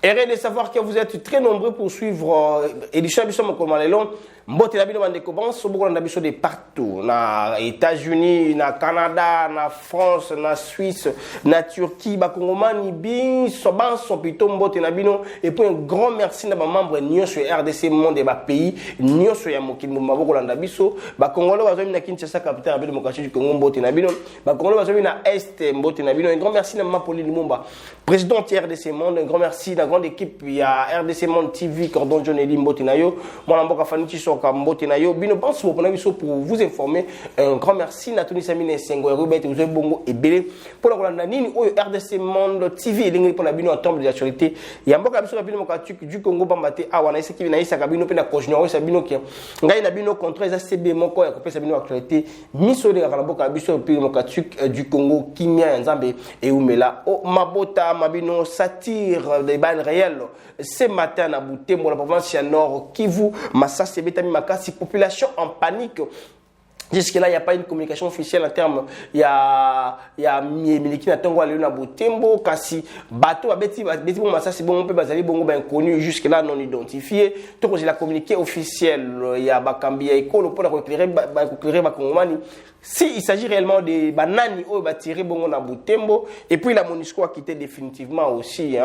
Heureux de savoir que vous êtes très nombreux pour suivre l'édition de Mokomalelo. Mbote na bino bande commence beaucoup na biso de partout na États-Unis, na Canada, na France, na Suisse, na Turquie, ba Congomani bin soban sopito mbote na bino et puis un grand merci na ba membre nyonso RDC monde et ba pays nyonso ya mokili maboko landa biso ba Congolais bazomi na Kinshasa capitale de démocratie du Congo mbote na bino ba Congolais bazomi na Est mbote na bino un grand merci na Mapoli Lumumba président RDC monde un grand merci na grande équipe il y a RDC monde TV Cordon Joneli mbote na yo moi mboka Fanichi Mbote na yo bino pense pour vous informer un grand merci na Tony Samine Sengo Robert vous bongo et belé pour la nini o RDC Monde TV et lingi pour la bino en termes d'actualité ya mboka biso bino mokatuk du Congo bambate awana ese ki na isa kabino pe na kojno sa bino ki ngai na bino contre les ACB moko ya kopesa bino actualité miso de la mboka biso pe mokatuk du Congo kimia nzambe et umela o mabota mabino satire des balles réelles ce matin na Butembo la province ya Nord Kivu Masasi betami makasi population en panique. Jusque-là, il n'y a pas une communication officielle en termes. Il y a Miliki Natongo Léona Butembo, Kassi, Bateau, Beti bon, ça c'est bon, on peut baser bon, ben connu, jusque-là non identifié. Tout comme la communiqué officiel, il y a Bakambi École pour éclairer Bakongomani. Si il s'agit réellement de banani ou batiré bon na Butembo et puis la MONUSCO a quitté définitivement aussi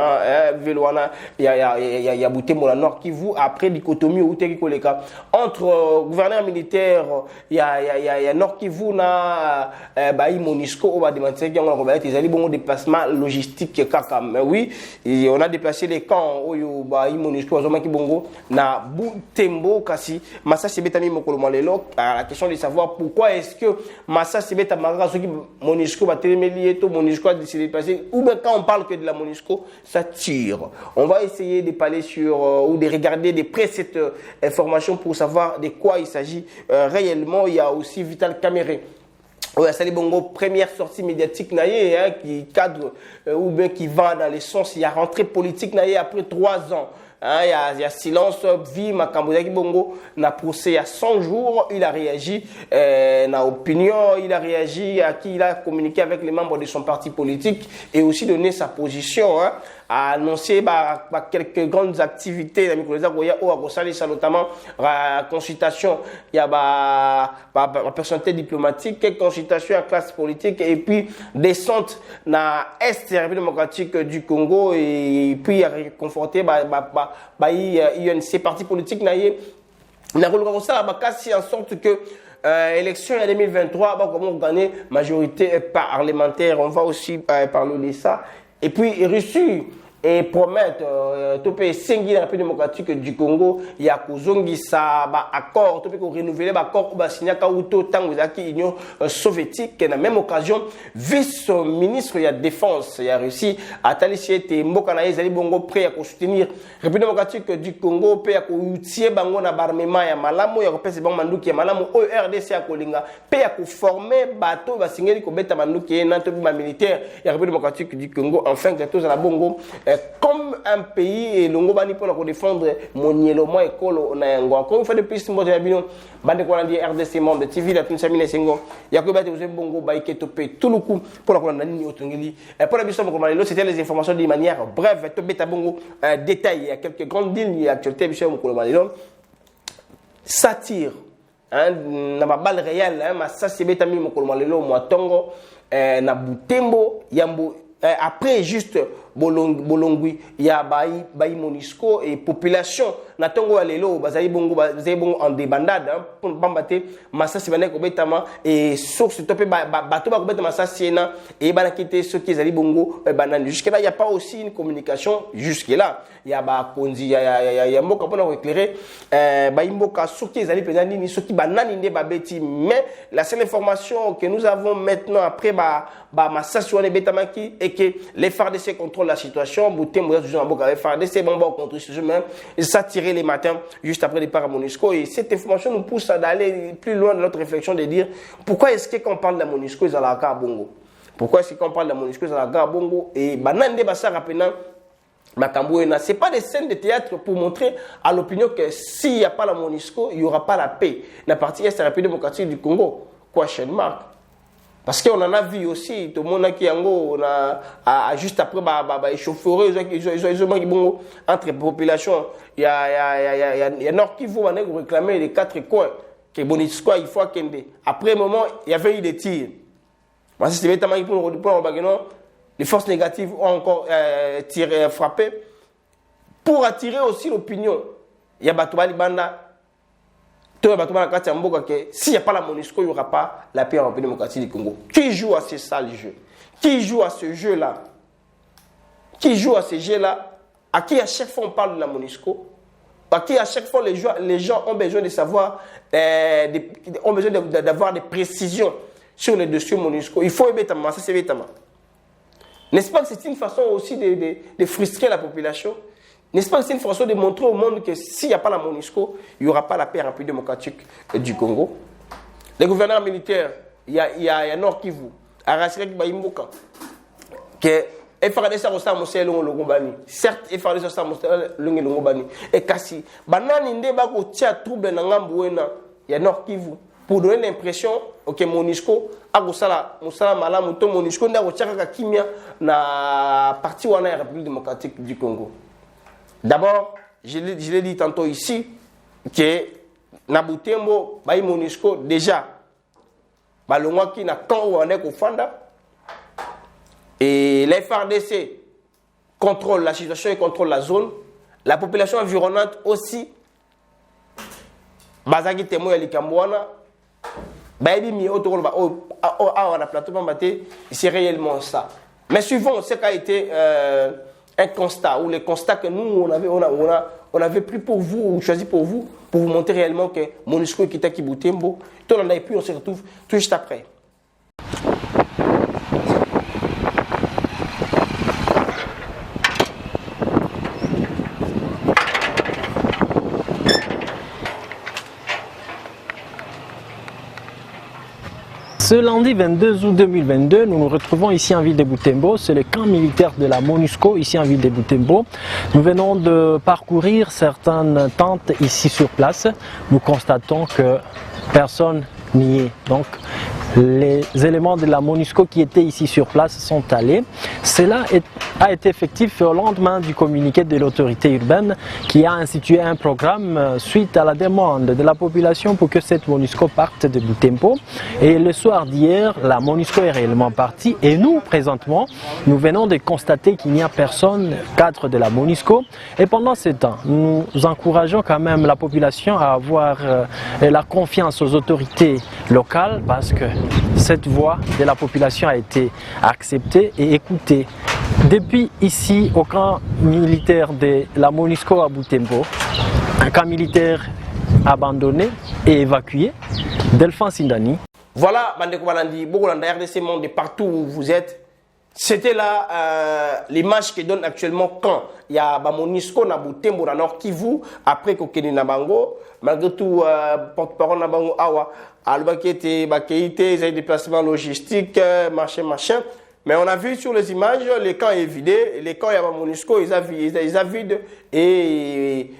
Veloana il y a Butembo la Nord Kivu après dichotomie ou koleka entre gouverneur militaire il y a Nord Kivu na baï MONUSCO ou ba démentir qu'il y a un ils bon déplacement logistique kaka mais oui et on a déplacé les camps au baï MONUSCO zoma ki bongo na Butembo kasi massa sebetami mokolo lelo la question de savoir pourquoi est-ce que Massa Sibeta Mara, ceux qui MONUSCO va télémélier, tout MONUSCO a décidé de passer. Ou bien quand on parle que de la MONUSCO, ça tire. On va essayer de parler sur ou de regarder de près cette information pour savoir de quoi il s'agit réellement. Il y a aussi Vital Caméré. Oui, c'est bongo première sortie médiatique naïe qui cadre ou bien qui va dans les sens. Il y a rentrée politique naïe après 3 ans. Il y a silence, vie, Makambozaki Bongo, n'a procès il y a 100 jours, il a réagi, n'a opinion, il a réagi, à qui il a communiqué avec les membres de son parti politique et aussi donné sa position, a annoncé quelques grandes activités, notamment la consultation, il y a la personnalité diplomatique, quelques consultations à classe politique et puis descente dans l'Est République démocratique du Congo et puis il a conforté UNC parti politique n'a en sorte que élection en 2023 comment gagner majorité parlementaire on va aussi parler de ça et puis reçu et promettre topé 5 la République démocratique du Congo il y a kozongi sa accord topé ko renouveler accord ko signer ka uto tango zaki union soviétique na même occasion vice-ministre ya défense ya Russie atalisie te mboka na ezali bongo prêt à soutenir République démocratique du Congo pe ya ko utie bango na barmement ya malamu ya ko pesa bango manduki ya malamu o RDC ya kolinga pe ya ko former bato ba singeli ko beta manduki na to ba militaire ya République démocratique du Congo enfin que tous la bongo comme un pays et longo bani pour défendre monielo mo ekolo na yango encore une fois de plus mo de bino bande ko landi RDC monde TV la tun samine sengo yakoba te vous bongo baike topé tout le coup pour la kolanda ni otongeli pour la biso mo lo c'était les informations de manière brève to beta bongo détail il y a quelques grandes lignes actualité biso mo kolanda satire na ba balle réelle ma ça c'est beta mi mo kolanda lo mo tongo na Butembo yambo après juste bolongui il y a baï MONUSCO et population na tongo alelo bazali bongo en débandade pour bambater masasi bana ko betama et source topé bato ba ko betama masasi na et bana quitter ceux qui zali bongo banane jusque là il y a pas aussi une communication jusque là il y a ba konzi il y a mboka pour éclairer baï mboka ceux qui zali penani ni ceux qui banani ndé babeti mais la seule information que nous avons maintenant après masasi on betama qui et que les FARDC contrôlent la situation. Butembo toujours en boca avec FARDC bon contre ce même ça tirer les matins juste après le départ à MONUSCO et cette information nous pousse à aller plus loin dans notre réflexion de dire pourquoi est-ce que quand on parle de la MONUSCO ils ont la carte bongo pourquoi est-ce qu'on parle de la MONUSCO ils ont la carte bongo et banande basa rapidement c'est pas des scènes de théâtre pour montrer à l'opinion que s'il n'y a pas la MONUSCO il n'y aura pas la paix la partie est la République démocratique du Congo question mark Parce qu'on en a vu aussi, tout le monde qui a juste après, les chauffeurs, ils ont entre populations. Il y a Nord Kivu, on a réclamé les 4 coins. Que Monisco, il faut qu'il après un moment, il y avait eu des tirs. Les forces négatives ont encore tiré, frappé pour attirer aussi l'opinion. Il y a Batouba Libanda. S'il n'y a pas la MONUSCO, il n'y aura pas la paix en République démocratique du Congo. Qui joue à ce sale jeu? Qui joue à ce jeu-là? Qui joue à ce jeu-là? À qui à chaque fois on parle de la MONUSCO? À qui à chaque fois les gens ont besoin de savoir, ont besoin d'avoir des précisions sur les dossiers MONUSCO? Il faut aimer ça c'est évidemment. N'est-ce pas que c'est une façon aussi de frustrer la population? N'est-ce pas que c'est une façon de montrer au monde que s'il n'y a pas la MONUSCO, il n'y aura pas la paix en République démocratique du Congo? Les gouverneurs militaires, il y a Nord Kivu, Arasirek Baïmboka, que FRDC a aussi le Longobani. Certes, FRDC a aussi le Longobani. Et Kassi, Banani Ndeba tia trouble dans Ngambouena, il y a Nord Kivu, pour donner l'impression que MONUSCO a Gosala Malam, MONUSCO n'a pas Kimia na partie où on a la République démocratique du Congo. D'abord, je l'ai dit tantôt ici, que Nabutembo, Baï MONUSCO, déjà, Balongwa qui n'a quand on est au Fanda, et les FARDC contrôlent la situation et contrôlent la zone, la population environnante aussi, Bazaki Temo et Likambouana, Baïbi Mi Otoroba, on a plateau c'est réellement ça. Mais suivant ce qu'a été un constat, ou les constats que nous, on avait pris pour vous, ou choisi pour vous montrer réellement que MONUSCO est quitté Kibutembo. Tout le monde a pu, on se retrouve tout juste après. Ce lundi 22 août 2022, nous nous retrouvons ici en ville de Butembo. C'est le camp militaire de la MONUSCO ici en ville de Butembo. Nous venons de parcourir certaines tentes ici sur place. Nous constatons que personne n'y est. Donc, les éléments de la MONUSCO qui étaient ici sur place sont allés. Cela a été effectif au lendemain du communiqué de l'autorité urbaine qui a institué un programme suite à la demande de la population pour que cette MONUSCO parte de Butembo. Et le soir d'hier, la MONUSCO est réellement partie et nous, présentement, nous venons de constater qu'il n'y a personne cadre de la MONUSCO. Et pendant ce temps, nous encourageons quand même la population à avoir la confiance aux autorités locales parce que cette voix de la population a été acceptée et écoutée. Depuis ici, au camp militaire de la MONUSCO à Butembo, un camp militaire abandonné et évacué, Delphin Sindani. Voilà, Bandeko Balandi, Bogolanda, RDC Monde, de partout où vous êtes. C'était là l'image qui donne actuellement quand il y a MONUSCO na Butembo na Nord Kivu après Kokeni na Bango, malgré tout porte-parole na Bango awa albakete bakeite des déplacements logistiques machin. Mais on a vu sur les images les camps est vidé, les camps il y a MONUSCO ils a vide et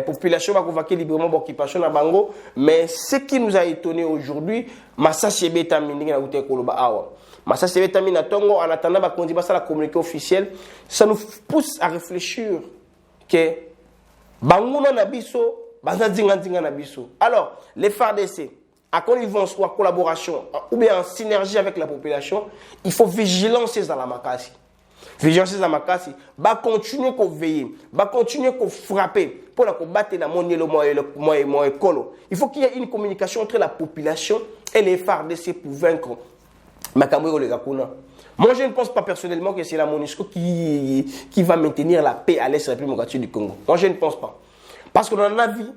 population va convoquer librement l'occupation na Bango. Mais ce qui nous a étonné aujourd'hui, Massassi Beta Mindingi na Ute Koloba awa. Mais ça, c'est Tongo, en attendant qu'on dise la communiqué officiel, ça nous pousse à réfléchir que Bangouna Nabiso, Banzadinga Nabiso. Alors, les FARDC, à quand ils vont soit en collaboration ou bien en synergie avec la population, il faut vigilance dans la Makassi. Vigilance dans la Makassi, va continuer à veiller, va continuer à frapper pour la combattre la monnaie le colo. Il faut qu'il y ait une communication entre la population et les FARDC pour vaincre. Moi, je ne pense pas personnellement que c'est la MONUSCO qui va maintenir la paix à l'Est de la République démocratique du Congo. Moi, je ne pense pas. Parce que dans la vie,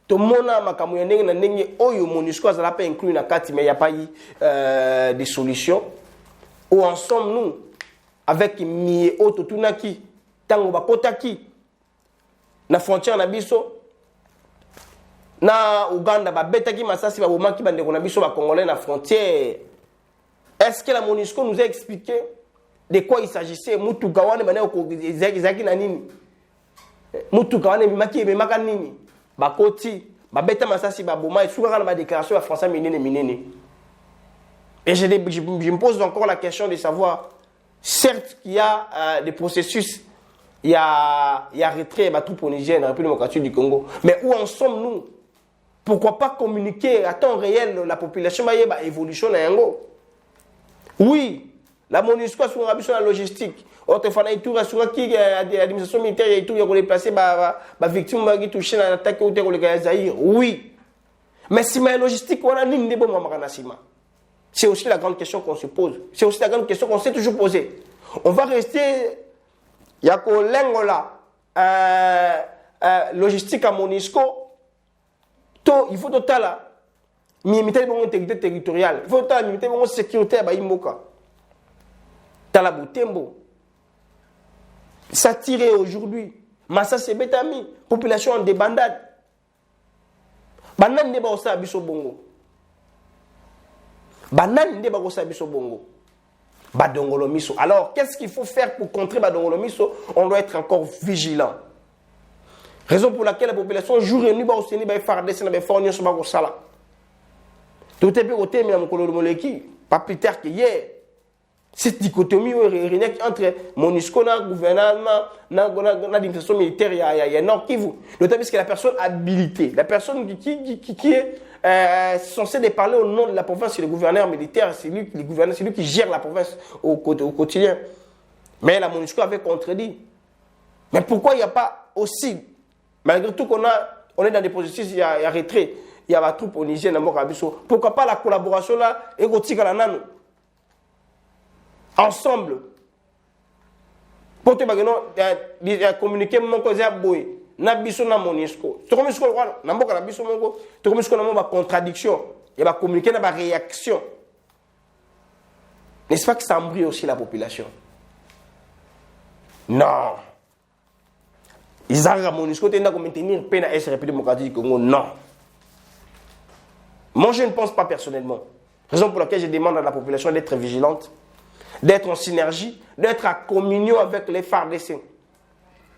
tout le monde a MONUSCO n'a pas inclus dans la carte, mais il n'y a pas eu de solution. Où en sommes-nous avec Mie Ototunaki, Tango Bakotaki, na frontière na biso, na Uganda, Betaki Masasi, Babomaki, Bandeko na biso, Congolais na frontière. Est-ce que la MONUSCO nous a expliqué de quoi il s'agissait? Moutoukouane, Izaki Nanini. Moutoukouane, Mimaki, Mimakanini. Bakoti, Babeta Masasi, Baboma, et souvent dans ma déclaration à François Minene. Et je me pose encore la question de savoir, certes qu'il y a des processus, il y a retrait de troupes onusiennes dans la République démocratique du Congo, mais où en sommes-nous? Pourquoi pas communiquer à temps réel la population, évolution dans Yango? Oui, la MONUSCO a sur la logistique. Autrefois, il y a l'administration militaire, il y a déplacé les victimes qui touchent dans l'attaque au Zaïre. Oui. Mais si la logistique, on a une bonne c'est aussi la grande question qu'on se pose. C'est aussi la grande question qu'on s'est toujours posée. On va rester, il y a logistique à MONUSCO. Il faut total la intégrité territoriale. Il faut total la sécurité à Imboka. Tala Butembo. Ça tiré aujourd'hui. Massa Sebetami. Population en débandade. Banan neba osa biso bongo. Banan neba osa biso bongo. Badongolo miso. Alors, qu'est-ce qu'il faut faire pour contrer Badongolo miso? On doit être encore vigilant. Raison pour laquelle la population jour et nuit va aussi va faire des scènes, va faire une chose comme ça. Tout est bien côté mais mon colonel Moleki, pas plus tard que hier. Cette dichotomie entre MONUSCO, le gouvernement, l'administration militaire, il y a Nord Kivu. Notamment parce que la personne habilitée, la personne qui est censée de parler au nom de la province, c'est le gouverneur militaire, c'est lui qui gère la province au quotidien. Mais la MONUSCO avait contredit. Mais pourquoi il n'y a pas aussi, malgré tout on est dans des processus, il y a retrait, il y a la troupe onusienne à Mokabiso, pourquoi pas la collaboration là, égotique à la nano? Ensemble, pour te communiquer mon cause à boy, na biso na MONUSCO. Tu comme MONUSCO na mboka na biso mongo, tu comme MONUSCO na ba contradiction, il va communiquer na ba réaction. N'est-ce pas que ça embrouille aussi la population? Non. Ils arrivent à MONUSCO tendant à maintenir paix dans la République démocratique du Congo. Non. Moi je ne pense pas personnellement. Raison pour laquelle je demande à la population d'être vigilante, d'être en synergie, d'être en communion avec les FARDC.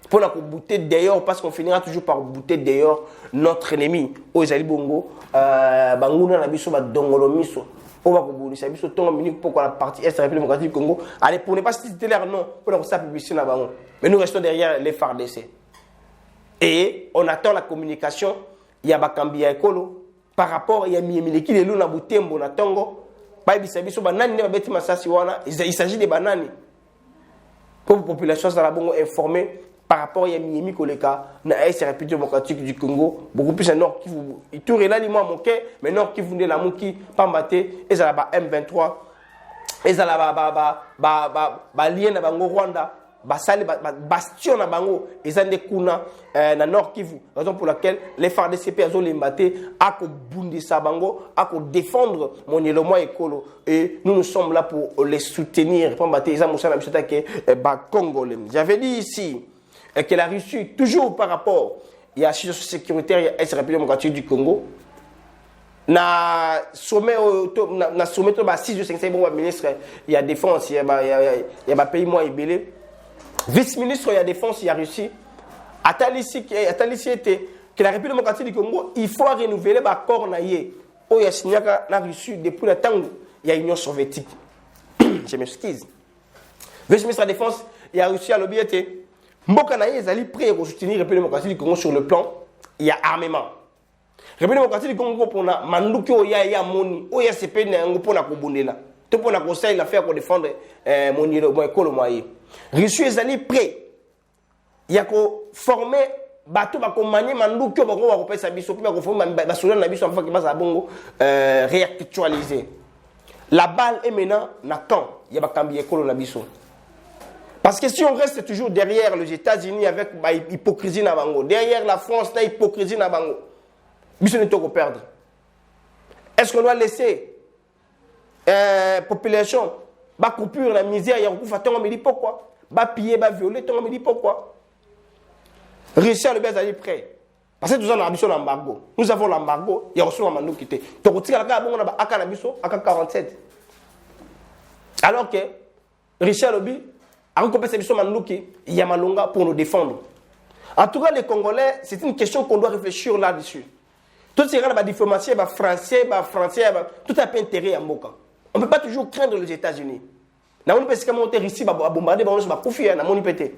Pour la bouter d'ailleurs, parce qu'on finira toujours par bouter d'ailleurs notre ennemi. Ozali Bongo, Bangouna Nabiso, Dongolo Miso, Obakoboulisa Biso, Tonga Minute, pourquoi la partie Est de la République démocratique du Congo. Allez, pour ne pas citer leur nom, pour la publicité na Bango. Mais nous restons derrière les FARDC. Et on attend la communication, il y a Bakambi Ekolo, par rapport, il y a Miemileki, les loups na Butembo, na Tongo. Il s'agit des bananes. Pour la population informée par rapport à Miami Koleka, dans la République démocratique du Congo, beaucoup plus à Nord Kivu. Il tourne là, il m'a manqué, mais Nord Kivu n'est la mouki, pas maté, et ça va M23, et ça va lien à Bango Rwanda, bastion à Bango, et ça n'est kuna na Nord Kivu. Raison pour laquelle les FARDC ont les maté, à bundi sa Bango, à défendre mon élément écolo. Et nous sommes là pour les soutenir. J'avais dit ici que la Russie, toujours par rapport à la situation sécuritaire et à la République démocratique du Congo, na sommet de 6 ministre, il y a défense, il y a pays moins ébélé. Vice-ministre, il y a défense, il y a Russie. Attalici était que la République démocratique du Congo, il faut renouveler l'accord naïe. Il y a signé la Russie depuis le temps où il y a l'Union soviétique. Je m'excuse. Vice-ministre de la Défense, il y a Russie à l'objet. Mboka naïe, ils allaient prêts à soutenir la République démocratique du Congo sur le plan. Il y a armement. La République démocratique du Congo, pour la Manduki, il y a Moni, il y a CP, pour la Kobundela. Tout pour la conseil, l'affaire pour défendre mon école moyen. Russie, ils allaient prêts. Il y a formé bateau ba komanye manduki ba ko ba sa biso ba ko former ba soldat na biso afin que ba sa bongo réactualiser. La balle est maintenant na camp, il y a ba kambi ekolo na biso. Parce que si on reste toujours derrière les États-Unis avec ba hypocrisie na bango, derrière la France la hypocrisie na bango, biso ne to ko perdre. Est-ce qu'on doit laisser population ba coupure la misère ya ko fa tonga me dit pourquoi? Ba piller, ba violer tonga me dit pourquoi? Russie le baiser prêt. Parce que nous avons l'ambition l'embargo. Nous avons l'embargo, il y a reçu un mandat qui était. Donc on tire la carte, on a AK Nabiso, AK 47. Alors que Russie lobby a recompensé Nabiso Manduki, il y a Malonga pour nous défendre. En tout cas, les Congolais, c'est une question qu'on doit réfléchir là-dessus. Tout ce qui est la diplomatie, français, tout a pas intérêt à Moka. On ne peut pas toujours craindre les États-Unis. Na moni pesi kama monter ici, ba bombarder, ba on koufi na moni pété.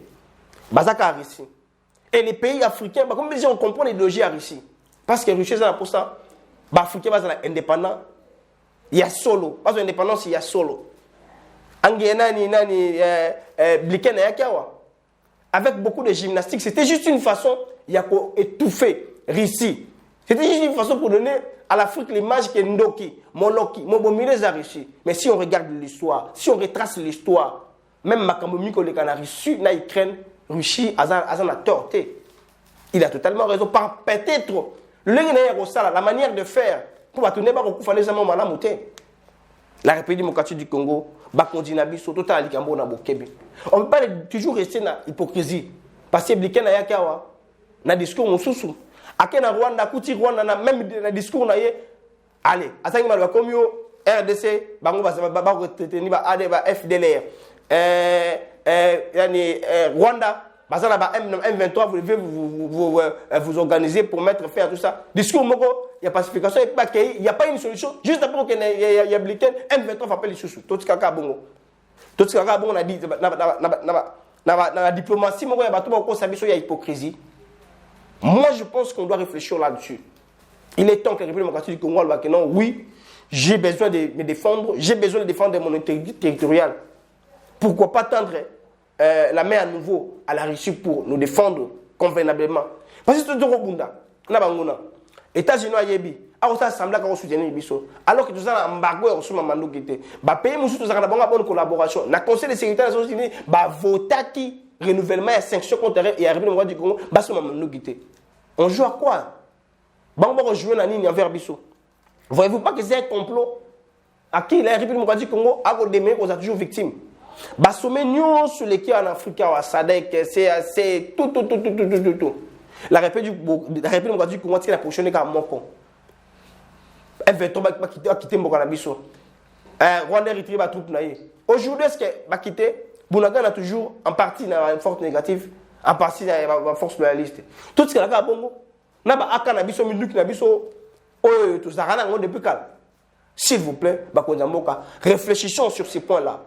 Bazaka Russie. Et les pays africains, bah comme on comprend l'idéologie à Russie. Parce que Russie c'est pour ça, bah africain bah indépendant. Il y a solo, pas d'indépendance, il y a solo. Blinken et Yakawa. Avec beaucoup de gymnastique, c'était juste une façon, il y a étouffer Russie. C'était juste une façon pour donner à l'Afrique l'image que Ndoki, Moloki, Mobomile a réussi. Mais si on regarde l'histoire, si on retrace l'histoire, même Makamboumi que les Canaries su, na Ukraine, Russie, Azan a torté. Il a totalement raison. Par peut-être, la manière de faire, pour tourner par au fallait jamais mal monter. La République démocratique du Congo, Bakondinabi, total Alikambo na Bokebe. On ne peut pas toujours rester dans l'hypocrisie. Parce que Blinken na Yakawa, na discours Moussoussou. Akena Rwanda, Kouti Rwanda, même dans discours na ye, allez, Asangi Malwa Komio, RDC, Bango va retraiter, ni ba AD, ba FDLR, Rwanda, Bazala ba M23, vous devez vous organiser pour mettre fin à tout ça. Discours Moko, il y a pacification, il n'y a pas une solution. Juste après qu'il y a Blinken, M23 va appeler les sous-sous. Tout ce qu'il y a bon. Tout ce qu'il y a bon, on a dit, dans la diplomatie, il y a hypocrisie. Moi, je pense qu'on doit réfléchir là-dessus. Il est temps que la République démocratique du Congo dise que non, oui, j'ai besoin de me défendre, j'ai besoin de défendre mon intégrité territoriale. Pourquoi pas tendre la main à nouveau à la Russie pour nous défendre convenablement? Parce que c'est tout le monde. Les États-Unis ont dit, alors que tout ça, embargo est reçu Mamandou Guité. Pays nous tous avons une bonne collaboration. Le Conseil de sécurité des Nations Unies va voter qui renouvellement et sanctions contre et la République du Congo, Mamandou Guité. On joue à quoi? On va jouer dans la ligne envers Bissot. Voyez-vous pas que c'est un complot? À qui la République du Congo a démarré aux toujours victimes? Basomé nous sur les qui en Afrique à Sadek, c'est tout. La République du Congo qui a positionné comme Moko. M23 va quitter Mbokanabiso. Rwanda Eritrea va troupe naïe. Aujourd'hui, est-ce que va quitter? Bounagan a toujours en partie une force négative, en partie une force loyaliste. Tout ce qui est là, Bongo. Naba Akanabiso, Minuk Nabiso, tout ça, depuis calme. S'il vous plaît, Bakonzamboka, réfléchissons sur ces points-là.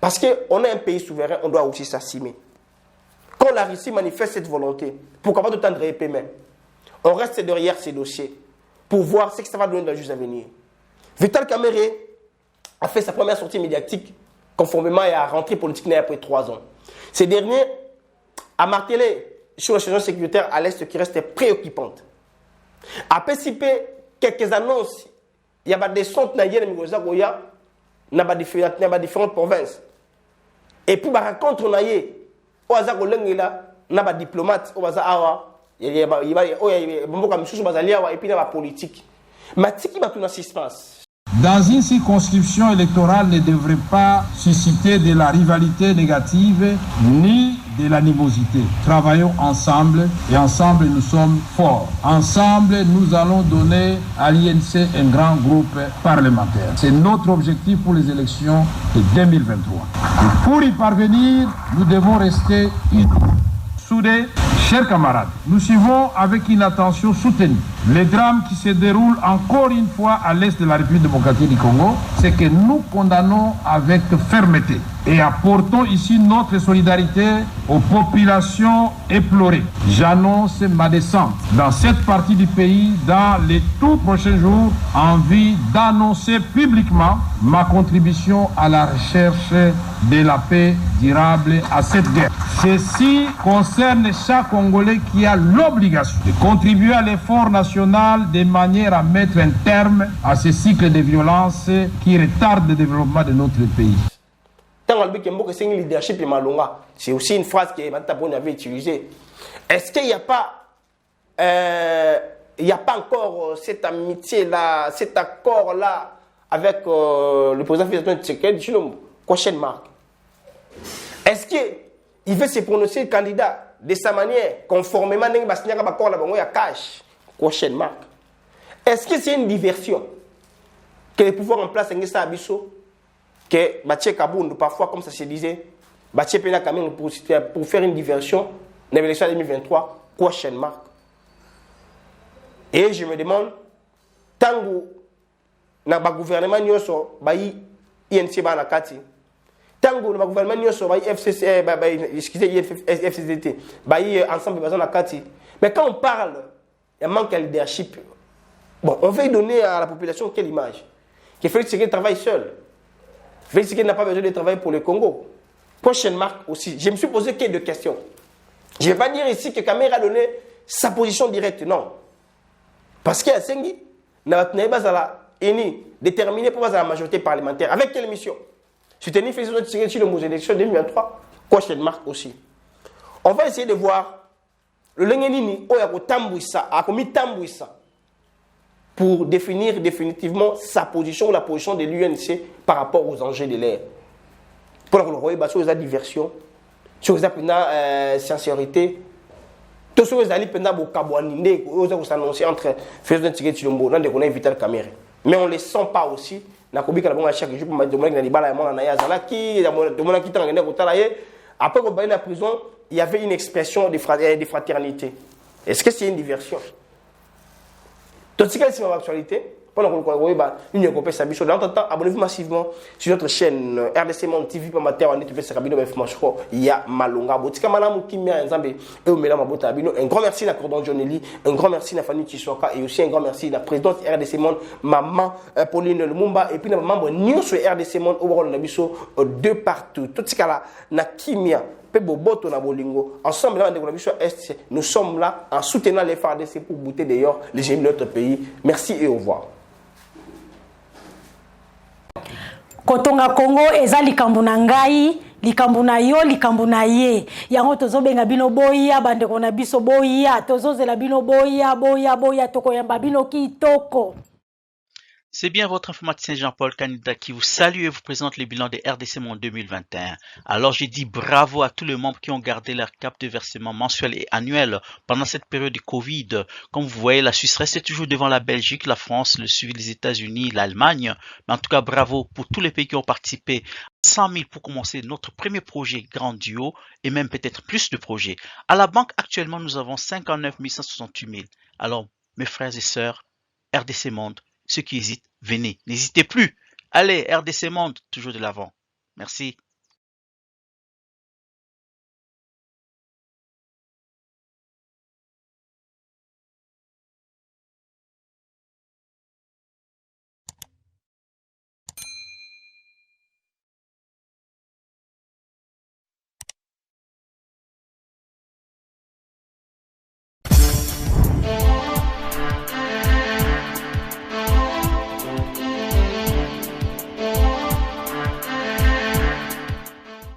Parce qu'on est un pays souverain, on doit aussi s'assumer. Quand la Russie manifeste cette volonté, pourquoi pas de tendre épée même? On reste derrière ces dossiers pour voir ce que ça va donner dans les jours à venir. Vital Kamerhe a fait sa première sortie médiatique conformément à la rentrée politique après 3 ans. Ces derniers a martelé sur la situation sécuritaire à l'Est qui reste préoccupante. A participé quelques annonces. Il y a des centres dans différentes provinces. Et puis, rencontre, on a eu des diplomates, il y a politique. Mais ce qui va tout dans ce qui se passe? Dans une circonscription électorale ne devrait pas susciter de la rivalité négative ni de l'animosité. Travaillons ensemble et ensemble nous sommes forts. Ensemble nous allons donner à l'INC un grand groupe parlementaire. C'est notre objectif pour les élections de 2023. Et pour y parvenir, nous devons rester unis. Soudés, chers camarades, nous suivons avec une attention soutenue les drames qui se déroulent encore une fois à l'est de la République démocratique du Congo, c'est que nous condamnons avec fermeté et apportons ici notre solidarité aux populations éplorées. J'annonce ma descente dans cette partie du pays dans les tout prochains jours en vue d'annoncer publiquement ma contribution à la recherche de la paix durable à cette guerre. Ceci concerne chaque Congolais qui a l'obligation de contribuer à l'effort national de manière à mettre un terme à ce cycle de violence qui retarde le développement de notre pays. C'est aussi une phrase que Matabon avait utilisée. Est-ce qu'il n'y a pas encore cette amitié-là, cet accord-là avec le président Félix Tshisekedi Tshilombo? Question marque. Est-ce qu'il veut se prononcer le candidat de sa manière, conformément à l'accord là, il y a cash? Question marque. Est-ce que c'est une diversion que les pouvoirs en place ont Abisso, que Baché Kabound, parfois, comme ça se disait, Baché Pena Kameng pour faire une diversion dans l'élection 2023? Question marque. Et je me demande, tant que na ba gouvernement nyoso ba yi INC ba na kati tango na ba gouvernement nyoso ba FCC FCCT ba yi ensemble ba na kati. Mais quand on parle il manque de leadership. Bon, on veut donner à la population quelle image? Que Félix Tshisekedi travaille seul. Félix Tshisekedi n'a pas besoin de travailler pour le Congo. Prochaine marque aussi. Je me suis posé quelques questions. Je ne vais pas dire ici que Kamerhe a donné sa position directe, non. Parce qu'il y a Sengi, n'a pas déterminé pour la majorité parlementaire. Avec quelle mission? Soutenir Félix Tshisekedi sur les élections 2023. Prochaine marque aussi. On va essayer de voir le Lengenini, pour définir définitivement sa position ou la position de l'UNC par rapport aux enjeux de l'ère. Pour le Royaume, sur la diversion, sur la sincérité, tout ce que vous avez annoncé entre Félix Tshisekedi Tshilombo et Vital Kamerhe. Mais on ne les sent pas aussi. Après, qu'on va la prison, il y avait une expression de fraternité. Est-ce que c'est une diversion? Tout ce qui est l'actualité, pendant qu'on voit l'Union européenne s'habille, abonnez-vous massivement sur notre chaîne RDC Monde TV, pour mater en étude de Kabino Befmachko, il y a Malonga. Botika Malamu Kimia Nzambe, et Omela Mabota Abino. Un grand merci à Cordon Johnny, un grand merci à Fanny Chiswaka, et aussi un grand merci à la présidente RDC Monde, maman Pauline Lumumba, et puis à membre New sur RDC Monde, au Rwanda Nabiso, de partout. Tout ce cas-là, na Kimia. Ensemble, nous sommes là en soutenant les FARDC pour bouter d'ailleurs les ennemis de notre pays. Merci et au revoir. Kotonga Congo eza likambo na ngai, likambo na yo, likambo na ye. Yango tozobenga bino boya, bandeko na biso boya, tozozela bino boya, tokoyamba bino kitoko. C'est bien votre informaticien Jean-Paul Canida qui vous salue et vous présente le bilan des RDC Monde 2021. Alors je dis bravo à tous les membres qui ont gardé leur cap de versement mensuel et annuel pendant cette période de Covid. Comme vous voyez, la Suisse reste toujours devant la Belgique, la France, le suivi des États-Unis, l'Allemagne. Mais en tout cas, bravo pour tous les pays qui ont participé. 100 000 pour commencer notre premier projet grandiose et même peut-être plus de projets. À la banque, actuellement, nous avons 59 168 000. Alors, mes frères et sœurs, RDC Monde, ceux qui hésitent, venez. N'hésitez plus. Allez, RDC Monde, toujours de l'avant. Merci.